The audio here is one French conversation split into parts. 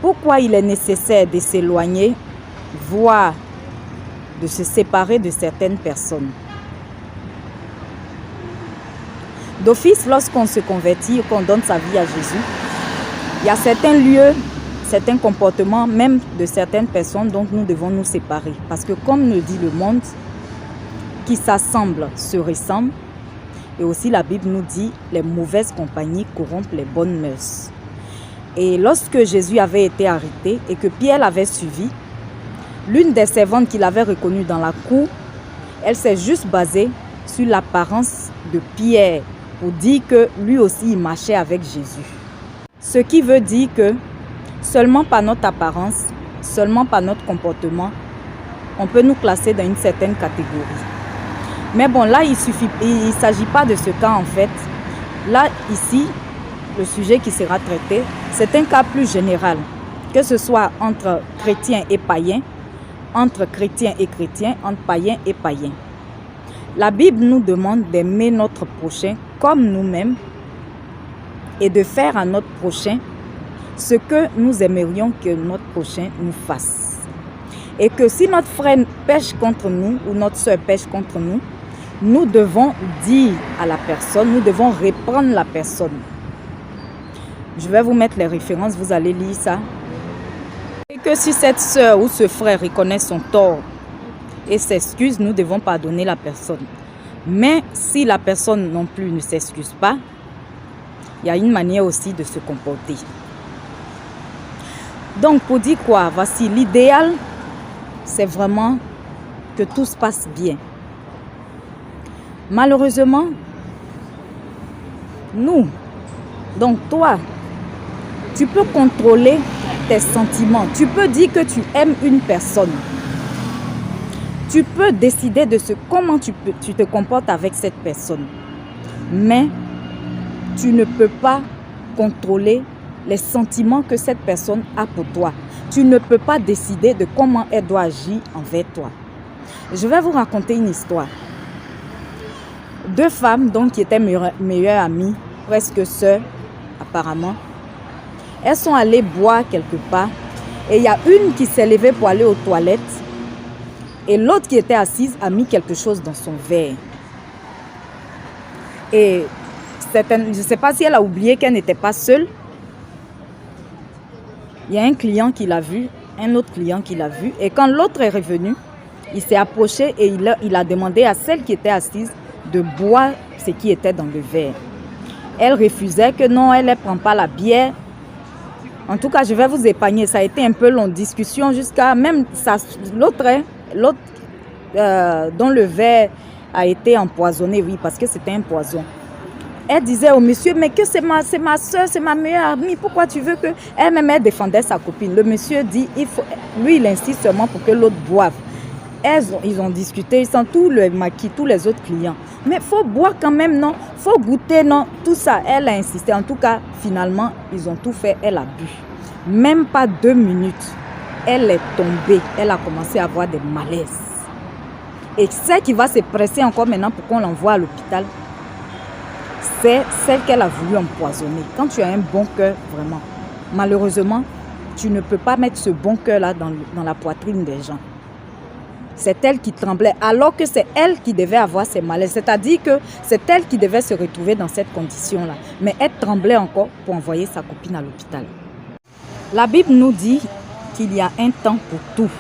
pourquoi il est nécessaire de s'éloigner, voire de se séparer de certaines personnes. D'office, lorsqu'on se convertit, qu'on donne sa vie à Jésus, il y a certains lieux, certains comportements, même de certaines personnes dont nous devons nous séparer. Parce que comme le dit le monde, qui s'assemble se ressemble. Et aussi la Bible nous dit, les mauvaises compagnies corrompent les bonnes mœurs. Et lorsque Jésus avait été arrêté et que Pierre l'avait suivi, l'une des servantes qu'il avait reconnue dans la cour, elle s'est juste basée sur l'apparence de Pierre pour dire que lui aussi il marchait avec Jésus. Ce qui veut dire que seulement par notre apparence, seulement par notre comportement, on peut nous classer dans une certaine catégorie. Mais bon, là, il ne s'agit pas de ce cas en fait. Là, ici, le sujet qui sera traité, c'est un cas plus général, que ce soit entre chrétiens et païens, entre chrétiens et chrétiens, entre païens et païens. La Bible nous demande d'aimer notre prochain comme nous-mêmes et de faire à notre prochain ce que nous aimerions que notre prochain nous fasse. Et que si notre frère pêche contre nous ou notre soeur pêche contre nous, nous devons dire à la personne, nous devons reprendre la personne. Je vais vous mettre les références, vous allez lire ça. Et que si cette soeur ou ce frère reconnaît son tort et s'excuse, nous devons pardonner la personne. Mais si la personne non plus ne s'excuse pas, il y a une manière aussi de se comporter. Donc pour dire quoi, voici l'idéal, c'est vraiment que tout se passe bien. Malheureusement, nous, donc toi, tu peux contrôler tes sentiments. Tu peux dire que tu aimes une personne. Tu peux décider de comment tu te comportes avec cette personne. Mais tu ne peux pas contrôler les sentiments que cette personne a pour toi. Tu ne peux pas décider de comment elle doit agir envers toi. Je vais vous raconter une histoire. Deux femmes donc, qui étaient meilleures amies, presque sœurs apparemment. Elles sont allées boire quelque part et il y a une qui s'est levée pour aller aux toilettes et l'autre qui était assise a mis quelque chose dans son verre. Et je ne sais pas si elle a oublié qu'elle n'était pas seule. Il y a un client qui l'a vu, un autre client qui l'a vu et quand l'autre est revenu, il s'est approché et il a demandé à celle qui était assise de boire ce qui était dans le verre. Elle refusait que non, elle ne prend pas la bière. En tout cas, je vais vous épargner. Ça a été un peu long, discussion jusqu'à même l'autre dont le verre a été empoisonné, oui, parce que c'était un poison. Elle disait au monsieur, mais que c'est ma soeur, c'est ma meilleure amie, pourquoi tu veux que... Elle-même, elle défendait sa copine. Le monsieur dit, lui, il insiste seulement pour que l'autre boive. Ils ont discuté, ils sont tous les maquis, tous les autres clients. Mais il faut boire quand même, non? Il faut goûter, non? Tout ça, elle a insisté. En tout cas, finalement, ils ont tout fait, elle a bu. Même pas 2 minutes, elle est tombée. Elle a commencé à avoir des malaises. Et celle qui va se presser encore maintenant pour qu'on l'envoie à l'hôpital, c'est celle qu'elle a voulu empoisonner. Quand tu as un bon cœur, vraiment, malheureusement, tu ne peux pas mettre ce bon cœur-là dans la poitrine des gens. C'est elle qui tremblait, alors que c'est elle qui devait avoir ses malaises. C'est-à-dire que c'est elle qui devait se retrouver dans cette condition-là. Mais elle tremblait encore pour envoyer sa copine à l'hôpital. La Bible nous dit qu'il y a un temps pour tout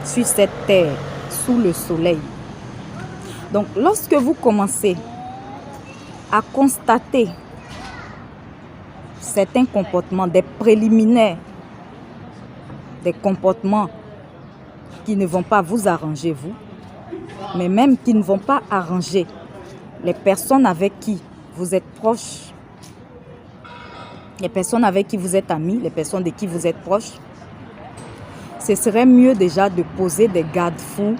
sur cette terre, sous le soleil. Donc, lorsque vous commencez à constater certains comportements, des préliminaires, des comportements qui ne vont pas vous arranger, vous, mais même qui ne vont pas arranger les personnes avec qui vous êtes proches, les personnes avec qui vous êtes amis, les personnes de qui vous êtes proches, ce serait mieux déjà de poser des garde-fous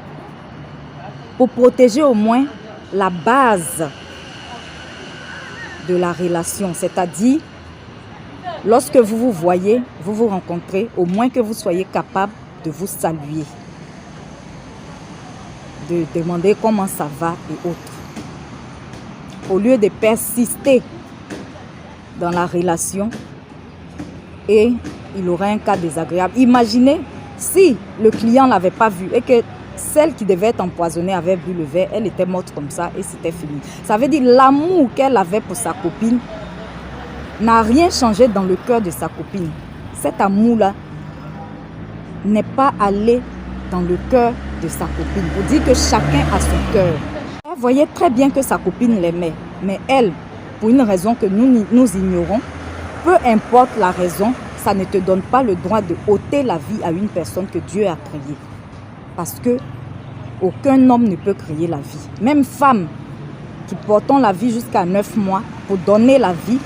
pour protéger au moins la base de la relation. C'est-à-dire, lorsque vous vous voyez, vous vous rencontrez, au moins que vous soyez capable de vous saluer, de demander comment ça va et autres. Au lieu de persister dans la relation et il aurait un cas désagréable. Imaginez si le client ne l'avait pas vu et que celle qui devait être empoisonnée avait bu le verre, elle était morte comme ça et c'était fini. Ça veut dire l'amour qu'elle avait pour sa copine n'a rien changé dans le cœur de sa copine. Cet amour-là n'est pas allé dans le cœur de sa copine. Pour dire que chacun a son cœur. Elle voyait très bien que sa copine l'aimait. Mais elle, pour une raison que nous ignorons, peu importe la raison, ça ne te donne pas le droit de ôter la vie à une personne que Dieu a créée. Parce que aucun homme ne peut créer la vie. Même femme qui portons la vie jusqu'à 9 mois pour donner la vie,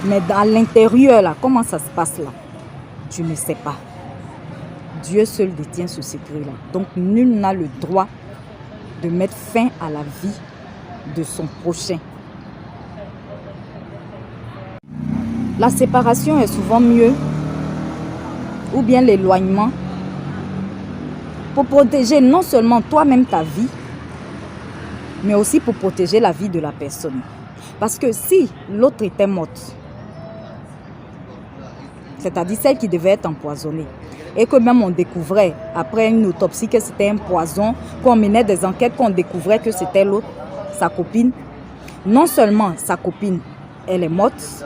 mais à l'intérieur, là, comment ça se passe là? Tu ne sais pas. Dieu seul détient ce secret-là. Donc, nul n'a le droit de mettre fin à la vie de son prochain. La séparation est souvent mieux, ou bien l'éloignement, pour protéger non seulement toi-même ta vie, mais aussi pour protéger la vie de la personne. Parce que si l'autre était morte, c'est-à-dire celle qui devait être empoisonnée, et que même on découvrait, après une autopsie, que c'était un poison, qu'on menait des enquêtes, qu'on découvrait que c'était l'autre, sa copine, non seulement sa copine, elle est morte,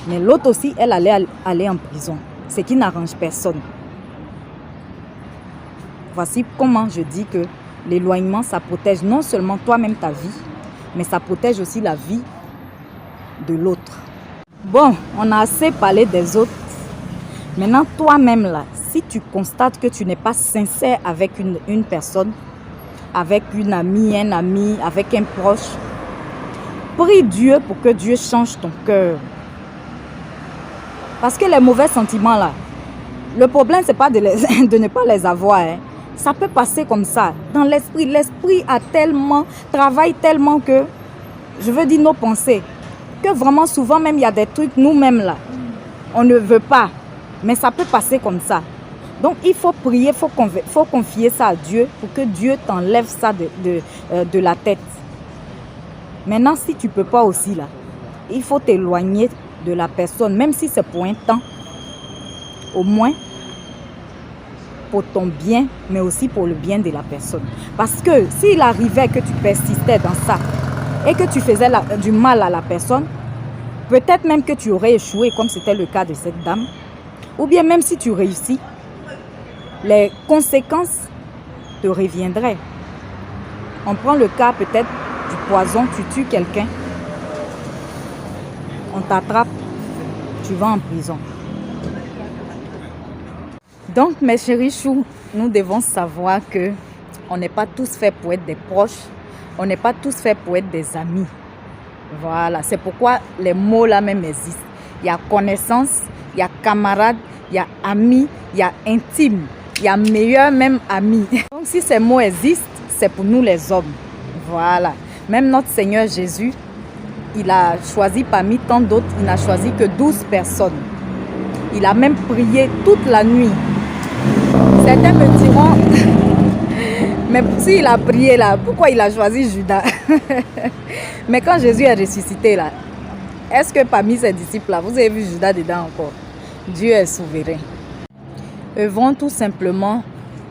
mais l'autre aussi, elle allait aller en prison, ce qui n'arrange personne. Voici comment je dis que l'éloignement, ça protège non seulement toi-même ta vie, mais ça protège aussi la vie de l'autre. Bon, on a assez parlé des autres. Maintenant, toi-même là, si tu constates que tu n'es pas sincère avec une personne, avec une amie, un ami, avec un proche, prie Dieu pour que Dieu change ton cœur. Parce que les mauvais sentiments là, le problème c'est pas de ne pas les avoir. Hein. Ça peut passer comme ça. Dans l'esprit, l'esprit travaille tellement que, je veux dire nos pensées, que vraiment souvent même il y a des trucs nous-mêmes là, on ne veut pas. Mais ça peut passer comme ça. Donc il faut prier, il faut confier ça à Dieu pour que Dieu t'enlève ça de la tête. Maintenant, si tu ne peux pas aussi là, il faut t'éloigner de la personne, même si c'est pour un temps, au moins pour ton bien, mais aussi pour le bien de la personne. Parce que s'il arrivait que tu persistais dans ça et que tu faisais du mal à la personne, peut-être même que tu aurais échoué, comme c'était le cas de cette dame, ou bien même si tu réussis, les conséquences te reviendraient. On prend le cas peut-être du poison, tu tues quelqu'un, on t'attrape, tu vas en prison. Donc mes chéris choux, nous devons savoir que on n'est pas tous faits pour être des proches, on n'est pas tous faits pour être des amis. Voilà, c'est pourquoi les mots là même existent. Il y a connaissance, il y a camarade, il y a ami, il y a intime, il y a meilleur même ami. Donc si ces mots existent, c'est pour nous les hommes. Voilà. Même notre Seigneur Jésus, il a choisi parmi tant d'autres, il n'a choisi que 12 personnes. Il a même prié toute la nuit. Certains me diront, mais s'il a prié là, pourquoi il a choisi Judas? Mais quand Jésus est ressuscité là, est-ce que parmi ses disciples là, vous avez vu Judas dedans encore? Dieu est souverain. Œuvrons tout simplement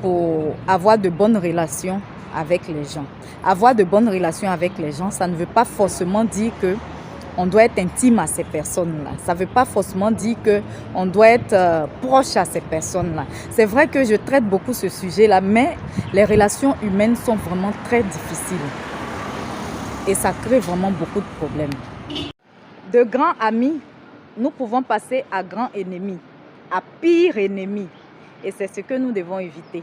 pour avoir de bonnes relations avec les gens. Avoir de bonnes relations avec les gens, ça ne veut pas forcément dire que on doit être intime à ces personnes-là. Ça ne veut pas forcément dire qu'on doit être proche à ces personnes-là. C'est vrai que je traite beaucoup ce sujet-là, mais les relations humaines sont vraiment très difficiles. Et ça crée vraiment beaucoup de problèmes. De grands amis, nous pouvons passer à grands ennemis, à pire ennemi. Et c'est ce que nous devons éviter.